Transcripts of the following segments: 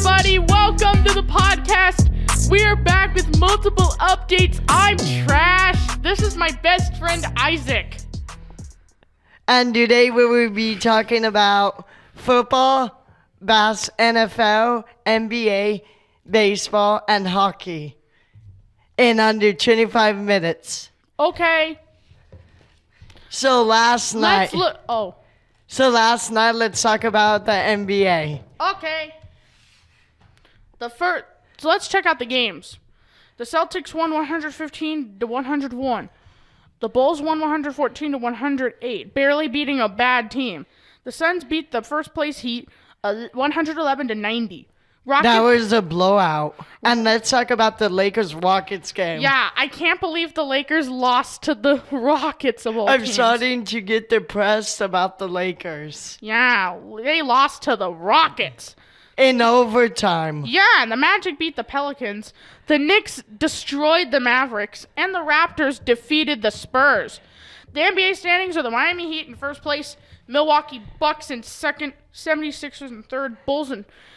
everybody. Welcome to the podcast. We are back with multiple updates. I'm Trash. This is my best friend, Isaac. And today we will be talking about football, NFL, NBA, baseball, and hockey in under 25 minutes. Okay. So last night, let's talk about the NBA. Okay. So let's check out the games. The Celtics won 115-101. The Bulls won 114-108, barely beating a bad team. The Suns beat the first place Heat 111-90. That was a blowout. And let's talk about the Lakers-Rockets game. Yeah, I can't believe the Lakers lost to the Rockets of all teams. I'm starting to get depressed about the Lakers. Yeah, they lost to the Rockets. In overtime. Yeah, and the Magic beat the Pelicans. The Knicks destroyed the Mavericks. And the Raptors defeated the Spurs. The NBA standings are the Miami Heat in first place, Milwaukee Bucks in second, 76ers in third,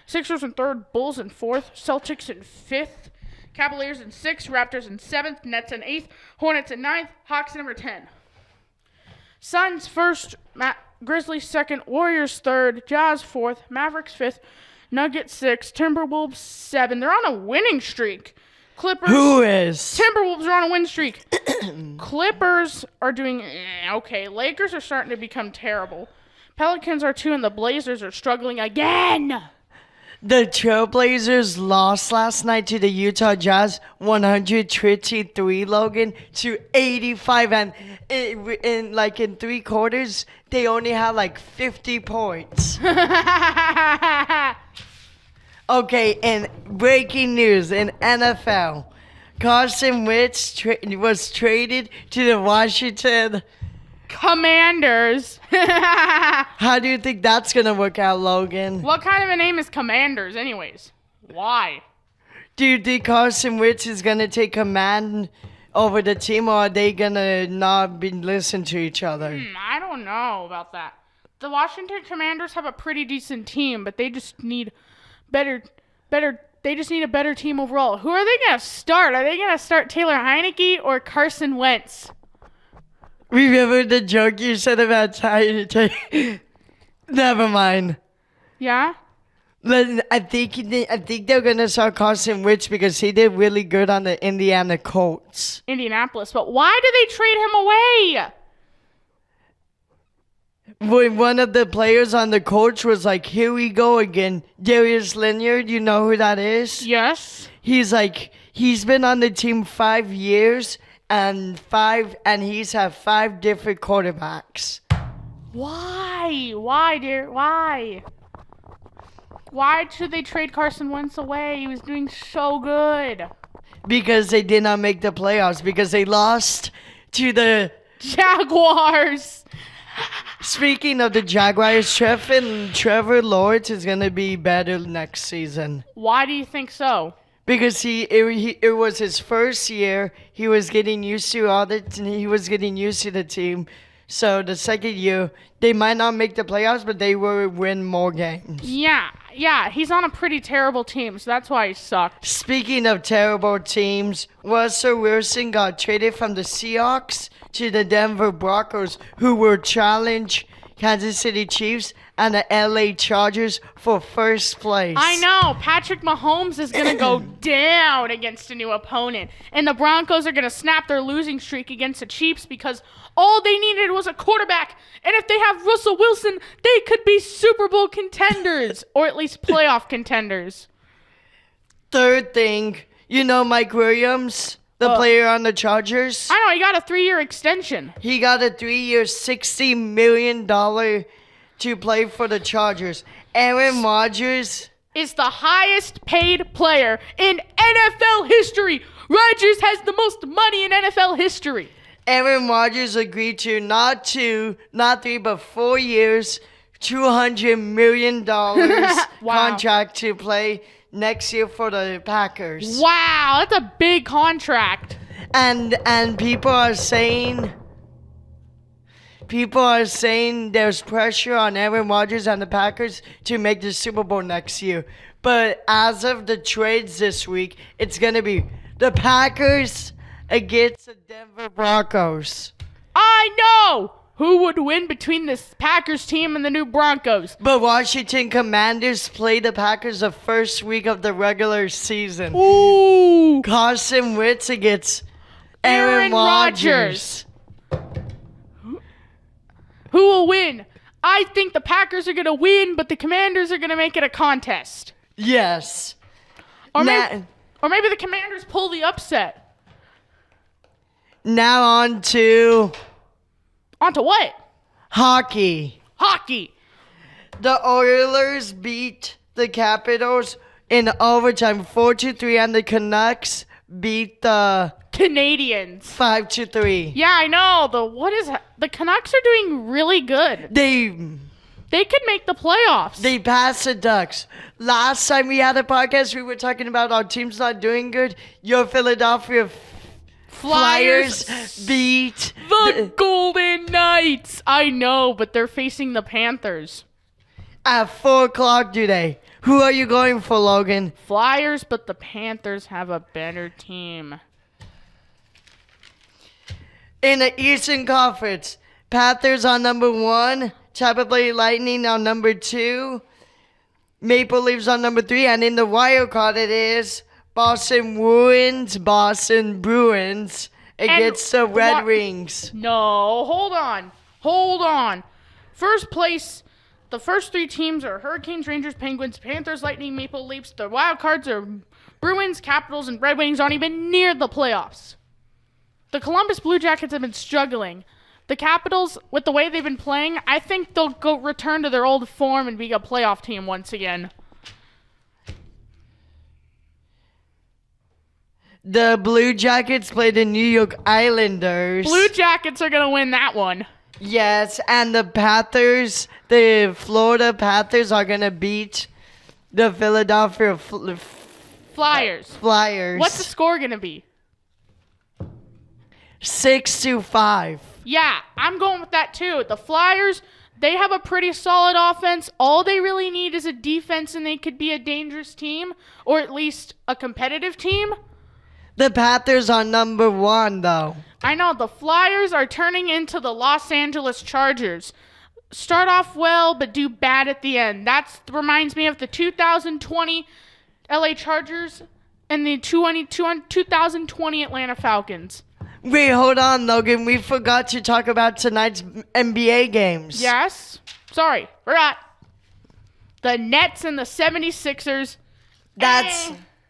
Sixers in third, Bulls in fourth, Celtics in fifth, Cavaliers in sixth, Raptors in seventh, Nets in eighth, Hornets in ninth, Hawks number 10. Suns first, Grizzlies second, Warriors third, Jazz fourth, Mavericks fifth, Nuggets sixth, Timberwolves 7. They're on a winning streak. Clippers. Who is? Timberwolves are on a win streak. Clippers are doing okay. Lakers are starting to become terrible. Pelicans are 2 and the Blazers are struggling again. The Trailblazers lost last night to the Utah Jazz 123, Logan, to 85. And in 3 quarters, they only had 50 points. Okay, and breaking news in NFL. Carson Wentz was traded to the Washington Commanders. How do you think that's going to work out, Logan? What kind of a name is Commanders anyways? Why? Do you think Carson Wentz is going to take command over the team, or are they going to not listen to each other? I don't know about that. The Washington Commanders have a pretty decent team, but they just need they just need a better team overall. Who are they going to start? Are they going to start Taylor Heineke or Carson Wentz? Remember the joke you said about Never mind. Yeah? I think they're gonna start Carson Wentz because he did really good on the Indiana Colts. Indianapolis, but why did they trade him away? When one of the players on the Colts was like, "Here we go again." Darius Leonard, you know who that is? Yes. He's been on the team 5 years. And he's had 5 different quarterbacks. Why? Why, dear? Why? Why should they trade Carson Wentz away? He was doing so good. Because they did not make the playoffs. Because they lost to the Jaguars. Speaking of the Jaguars, Trevor Lawrence is going to be better next season. Why do you think so? Because it was his first year. He was getting used to the team. So the second year, they might not make the playoffs, but they will win more games. Yeah, he's on a pretty terrible team, so that's why he sucked. Speaking of terrible teams, Russell Wilson got traded from the Seahawks to the Denver Broncos, who will challenge Kansas City Chiefs and the LA Chargers for first place. I know. Patrick Mahomes is going to go down against a new opponent. And the Broncos are going to snap their losing streak against the Chiefs because all they needed was a quarterback. And if they have Russell Wilson, they could be Super Bowl contenders. Or at least playoff contenders. Third thing, you know Mike Williams? The player on the Chargers? I know, he got a 3-year extension. He got a 3-year, $60 million to play for the Chargers. Aaron Rodgers is the highest paid player in NFL history. Rodgers has the most money in NFL history. Aaron Rodgers agreed to not 3, but 4 years, $200 million contract to play next year for the Packers. Wow, that's a big contract. And people are saying there's pressure on Aaron Rodgers and the Packers to make the Super Bowl next year. But as of the trades this week, it's going to be the Packers against the Denver Broncos. I know who would win between this Packers team and the new Broncos. But Washington Commanders play the Packers the first week of the regular season. Ooh. Carson Wentz against Aaron Rodgers. Who will win? I think the Packers are going to win, but the Commanders are going to make it a contest. Yes. Or maybe the Commanders pull the upset. Now on to what? hockey. Hockey. The Oilers beat the Capitals in overtime 4-3, and the Canucks beat the Canadians 5-3. Yeah, I know. The Canucks are doing really good. They could make the playoffs. They passed the Ducks. Last time we had a podcast, we were talking about our team's not doing good. Your Philadelphia Flyers beat the Golden Knights. I know, but they're facing the Panthers at 4 o'clock today. Who are you going for, Logan? Flyers, but the Panthers have a better team. In the Eastern Conference, Panthers on number 1, Tampa Bay Lightning on number 2, Maple Leafs on number 3, and in the wild card it is Boston Bruins against the Red Wings. No, hold on. First place, the first 3 teams are Hurricanes, Rangers, Penguins, Panthers, Lightning, Maple Leafs. The wild cards are Bruins, Capitals, and Red Wings aren't even near the playoffs. The Columbus Blue Jackets have been struggling. The Capitals, with the way they've been playing, I think they'll return to their old form and be a playoff team once again. The Blue Jackets play the New York Islanders. Blue Jackets are going to win that one. Yes, and the Florida Panthers are going to beat the Philadelphia Flyers. What's the score going to be? 6-5. Yeah, I'm going with that too. The Flyers, they have a pretty solid offense. All they really need is a defense, and they could be a dangerous team, or at least a competitive team. The Panthers are number 1, though. I know. The Flyers are turning into the Los Angeles Chargers. Start off well, but do bad at the end. That reminds me of the 2020 LA Chargers and the 2020 Atlanta Falcons. Wait, hold on, Logan. We forgot to talk about tonight's NBA games. Yes. Sorry. Forgot. The Nets and the 76ers.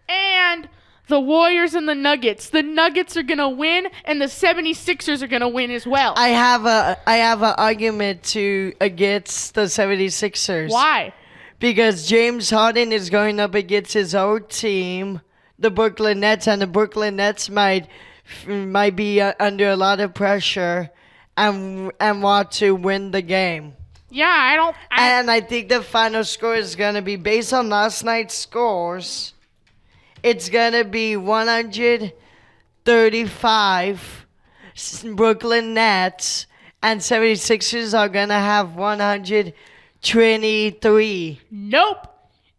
And the Warriors and the Nuggets. The Nuggets are going to win, and the 76ers are going to win as well. I have an argument against the 76ers. Why? Because James Harden is going up against his old team, the Brooklyn Nets, and the Brooklyn Nets might be under a lot of pressure and want to win the game. Yeah, I think the final score is going to be based on last night's scores. It's going to be 135 Brooklyn Nets, and 76ers are going to have 123. Nope.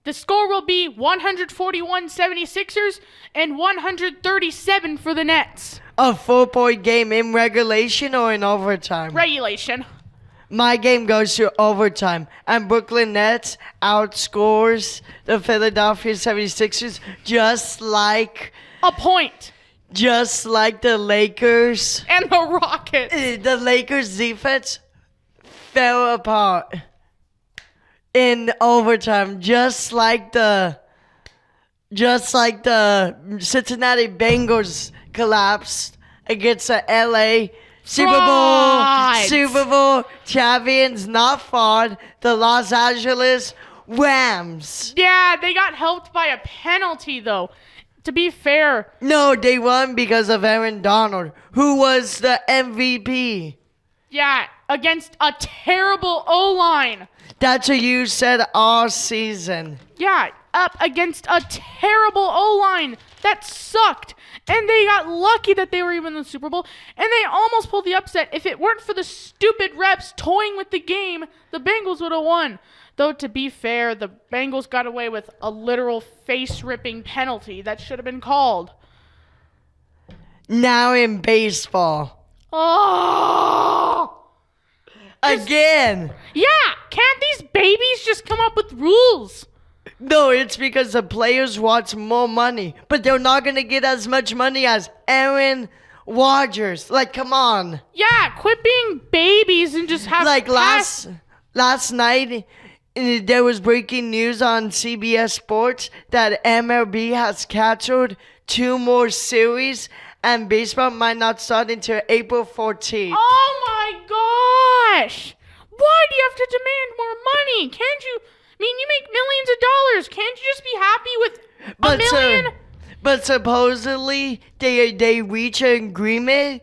The score will be 141 76ers and 137 for the Nets. A 4-point game in regulation or in overtime? Regulation. My game goes to overtime, and Brooklyn Nets outscores the Philadelphia 76ers just like a point. Just like the Lakers. And the Rockets. The Lakers' defense fell apart in overtime, just like the Cincinnati Bengals collapsed against the LA Super Bowl champions, not fraud, the Los Angeles Rams. Yeah, they got helped by a penalty, though. To be fair. No, they won because of Aaron Donald, who was the MVP. Yeah, against a terrible O-line. That's what you said all season. Yeah, up against a terrible O-line. That sucked. And they got lucky that they were even in the Super Bowl. And they almost pulled the upset. If it weren't for the stupid refs toying with the game, the Bengals would have won. Though, to be fair, the Bengals got away with a literal face-ripping penalty that should have been called. Now in baseball. Oh! Again. Yeah, can't these babies just come up with rules? No, it's because the players want more money, but they're not going to get as much money as Aaron Rodgers. Like, come on. Yeah, quit being babies and just have Like last night, there was breaking news on CBS Sports that MLB has canceled 2 more series and baseball might not start until April 14th. Oh my gosh! Why do you have to demand more money? Can't you? I mean, you make millions of dollars. Can't you just be happy with a million? But supposedly they reach an agreement,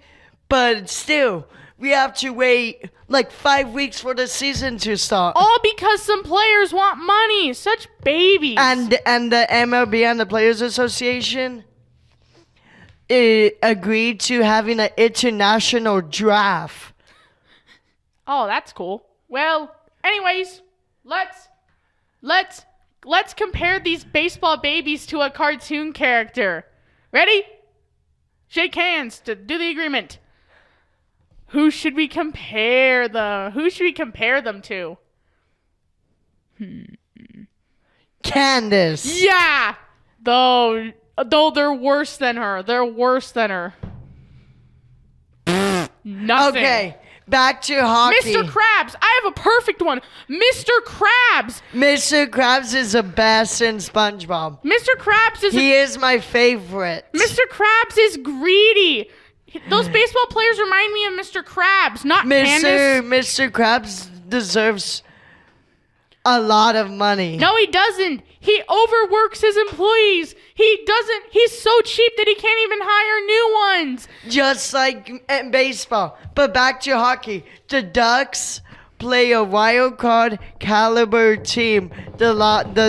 but still we have to wait like 5 weeks for the season to start. All because some players want money. Such babies. And the MLB and the Players Association agreed to having an international draft. Oh, that's cool. Well, anyways, let's compare these baseball babies to a cartoon character. Ready? Shake hands to do the agreement. Who should we compare them to? Candace. Yeah. Though they're worse than her. They're worse than her. Nothing. Okay, back to hockey. Mr. Krabs. I have a perfect one. Mr. Krabs. Mr. Krabs is the best in SpongeBob. Mr. Krabs is He is my favorite. Mr. Krabs is greedy. Those baseball players remind me of Mr. Krabs, not Candace. Mr. Krabs deserves a lot of money. No, he doesn't. He overworks his employees. He's so cheap that he can't even hire new ones. Just like in baseball. But back to hockey. The Ducks play a wild card caliber team, the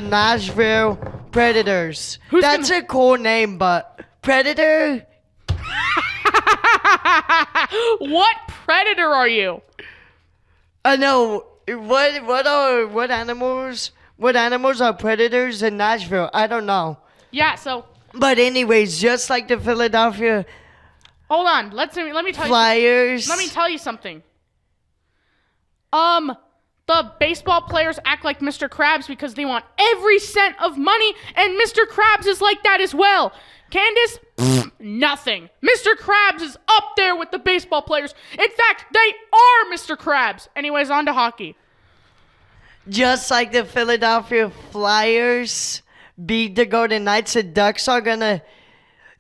Nashville Predators. That's a cool name, but Predator? What predator are you? I know. What animals are predators in Nashville? I don't know. Yeah, so But anyways, just like the Philadelphia hold on. Let me tell Flyers. you. Let me tell you something. The baseball players act like Mr. Krabs because they want every cent of money, and Mr. Krabs is like that as well. Candace, nothing. Mr. Krabs is up there with the baseball players. In fact, they are Mr. Krabs. Anyways, on to hockey. Just like the Philadelphia Flyers beat the Golden Knights, the Ducks are gonna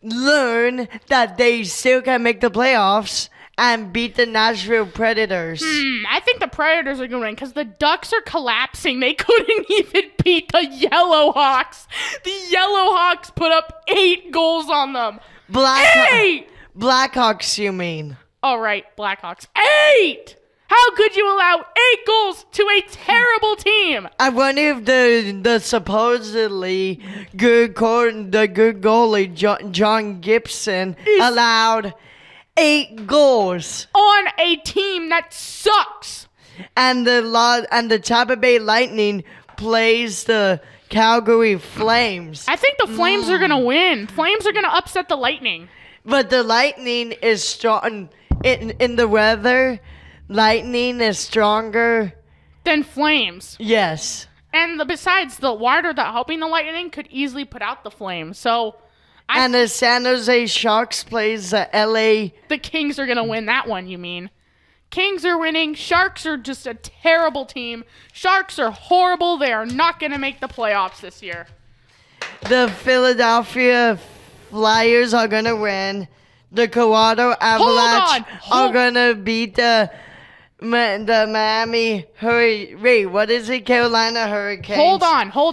learn that they still can make the playoffs and beat the Nashville Predators. I think the Predators are going to win because the Ducks are collapsing. They couldn't even beat the Yellow Hawks. The Yellow Hawks put up 8 goals on them. 8! Blackhawks, you mean? All right, Blackhawks. 8! How could you allow 8 goals to a terrible team? I wonder if the supposedly good goalie John Gibson allowed 8 goals on a team that sucks. And the Tampa Bay Lightning plays the Calgary Flames. I think the Flames are gonna win. Flames are gonna upset the Lightning. But the Lightning is strong in the weather. Lightning is stronger than Flames. Yes. And besides, the water that helping the Lightning could easily put out the Flames. So. And the San Jose Sharks plays the LA. The Kings are going to win that one, you mean? Kings are winning. Sharks are just a terrible team. Sharks are horrible. They are not going to make the playoffs this year. The Philadelphia Flyers are going to win. The Colorado Avalanche are going to beat the Miami Hurricane. Wait, what is it? Carolina Hurricanes. Hold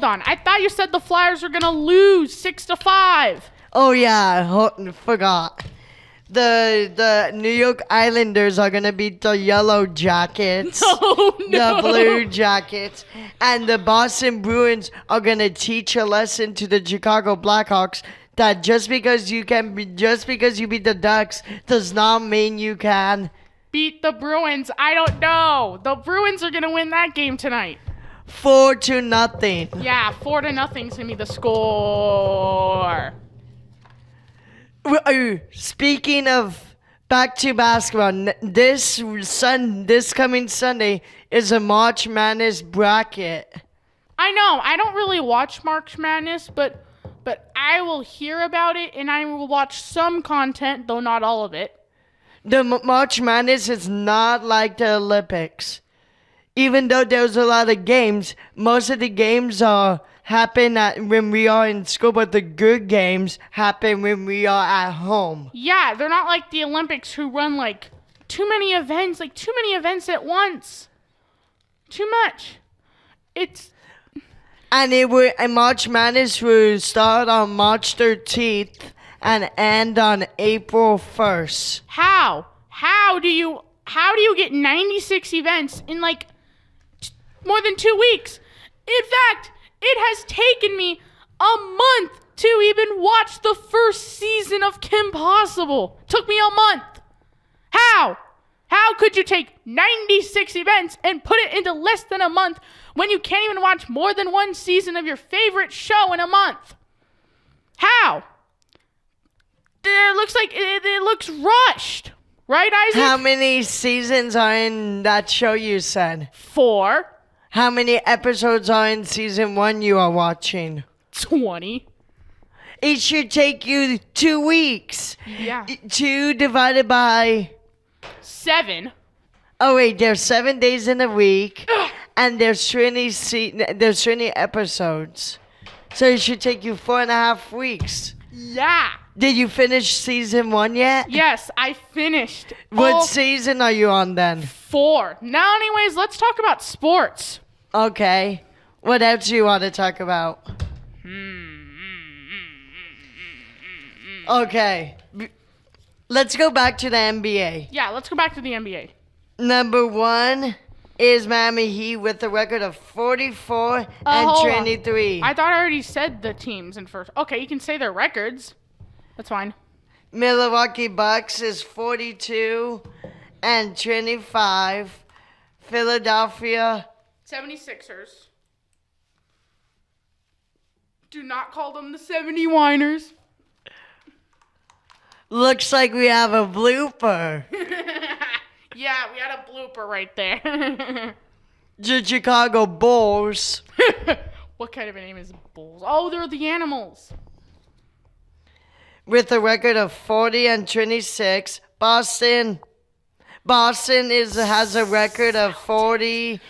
on. I thought you said the Flyers are going to lose 6-5. Oh, yeah. Forgot. The New York Islanders are going to beat the Yellow Jackets. No. The Blue Jackets. And the Boston Bruins are going to teach a lesson to the Chicago Blackhawks that just because you beat the Ducks does not mean you can beat the Bruins. I don't know. The Bruins are going to win that game tonight. 4-0. Yeah, 4-0's gonna be the score. Speaking of back to basketball, this coming Sunday is a March Madness bracket. I know. I don't really watch March Madness, but I will hear about it and I will watch some content, though not all of it. The March Madness is not like the Olympics. Even though there's a lot of games, most of the games happen when we are in school, but the good games happen when we are at home. Yeah, they're not like the Olympics who run like too many events at once. Too much. And March Madness will start on March 13th and end on April 1st. How? How do you get 96 events in like more than 2 weeks? In fact, it has taken me a month to even watch the first season of Kim Possible. Took me a month. How? How could you take 96 events and put it into less than a month when you can't even watch more than one season of your favorite show in a month? How? It looks rushed. Right, Isaac? How many seasons are in that show you said? 4. How many episodes are in season 1 you are watching? 20. It should take you 2 weeks. Yeah. 2 divided by... 7. Oh wait, there's 7 days in a week, and there's 20 episodes. So it should take you 4.5 weeks. Yeah. Did you finish season 1 yet? Yes, I finished. What season are you on then? 4. Now, anyways, let's talk about sports. Okay. What else do you want to talk about? Okay. Let's go back to the NBA. Yeah, let's go back to the NBA. Number 1 is Miami Heat with a record of 44 and hold on. 23. I thought I already said the teams in first. Okay, you can say their records. That's fine. Milwaukee Bucks is 42 and 25. Philadelphia 76ers. Do not call them the 70-winers. looks like we have a blooper. Yeah, we had a blooper right there. The Chicago Bulls. What kind of a name is Bulls? Oh, they're the animals. With a record of 40 and 26. Boston has a record of 40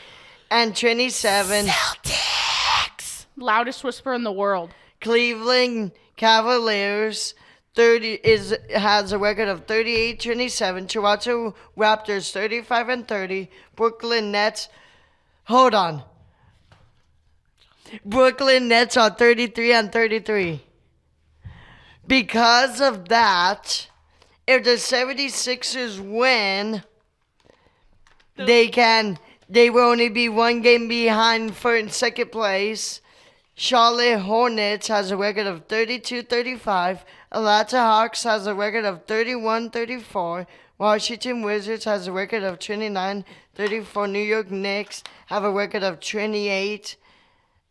and 27. Celtics. Loudest whisper in the world. Cleveland Cavaliers has a record of 38-27. Toronto Raptors 35 and 30. Brooklyn Nets. Hold on. Brooklyn Nets are 33 and 33. Because of that, if the 76ers win, they will only be one game behind for second place. Charlotte Hornets has a record of 32-35. Atlanta Hawks has a record of 31-34. Washington Wizards has a record of 29-34. New York Knicks have a record of 28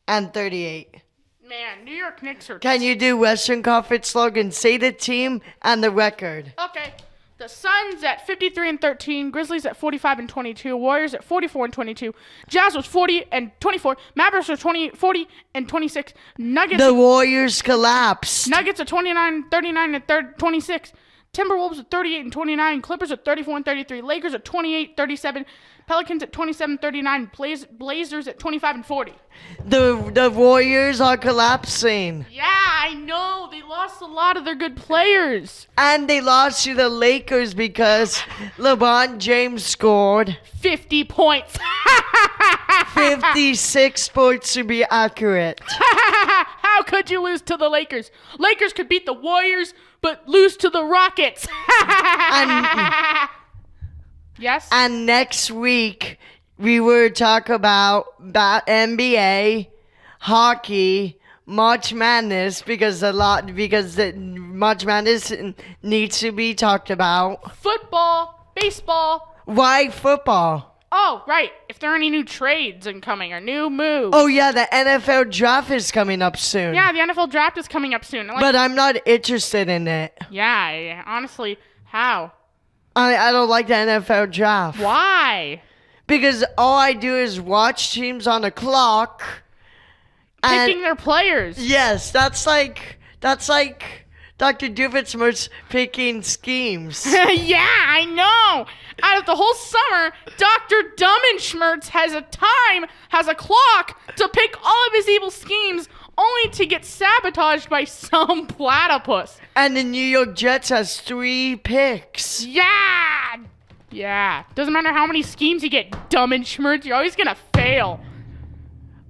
and 38. Man, New York Knicks are... Can you do Western Conference slogan? Say the team and the record. Okay. The Suns at 53 and 13, Grizzlies at 45 and 22, Warriors at 44 and 22, Jazz was 40 and 24, Mavericks are 40 and 26, Nuggets... The Warriors collapsed. Nuggets at 39 and 26, Timberwolves at 38 and 29, Clippers at 34 and 33, Lakers at 28-37, Pelicans at 27-39, Blazers at 25 and 40. The Warriors are collapsing. Yeah, I know. They lost a lot of their good players. And they lost to the Lakers because LeBron James scored 50 points. 56 points to be accurate. How could you lose to the Lakers? Lakers could beat the Warriors, but lose to the Rockets. Yes? And next week, we will talk about NBA, hockey, March Madness, because the March Madness needs to be talked about. Football, baseball. Why football? Oh, right. If there are any new trades incoming or new moves. Oh, yeah, the NFL draft is coming up soon. Yeah, the NFL draft is coming up soon. But I'm not interested in it. Yeah, honestly, how? I don't like the NFL draft. Why? Because all I do is watch teams on the clock. Picking their players. Yes, that's like Dr. Doofenshmirtz picking schemes. Yeah, I know. Out of the whole summer, Dr. Dummenschmertz has a clock to pick all of his evil schemes, only to get sabotaged by some platypus. And the New York Jets has 3 picks. Yeah. Doesn't matter how many schemes you get, Dummenschmertz, you're always gonna fail.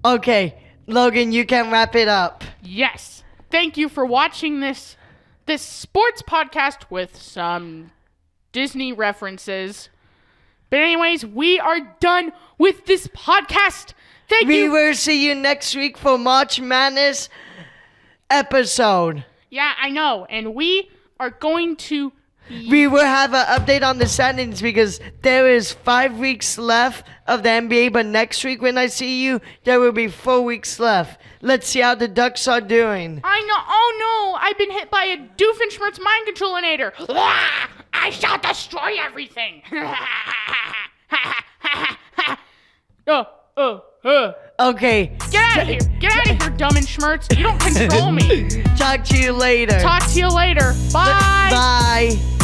Okay, Logan, you can wrap it up. Yes. Thank you for watching this sports podcast with some Disney references. But anyways, we are done with this podcast. Thank you. We will see you next week for March Madness episode. Yeah, I know. And we are going to... We will have an update on the standings because there is 5 weeks left of the NBA. But next week when I see you, there will be 4 weeks left. Let's see how the Ducks are doing. I know. Oh, no. I've been hit by a Doofenshmirtz mind controlinator. I shall destroy everything. Okay. Get out of here. Get out of here, Dummenschmertz. You don't control me. Talk to you later. Talk to you later. Bye. Bye.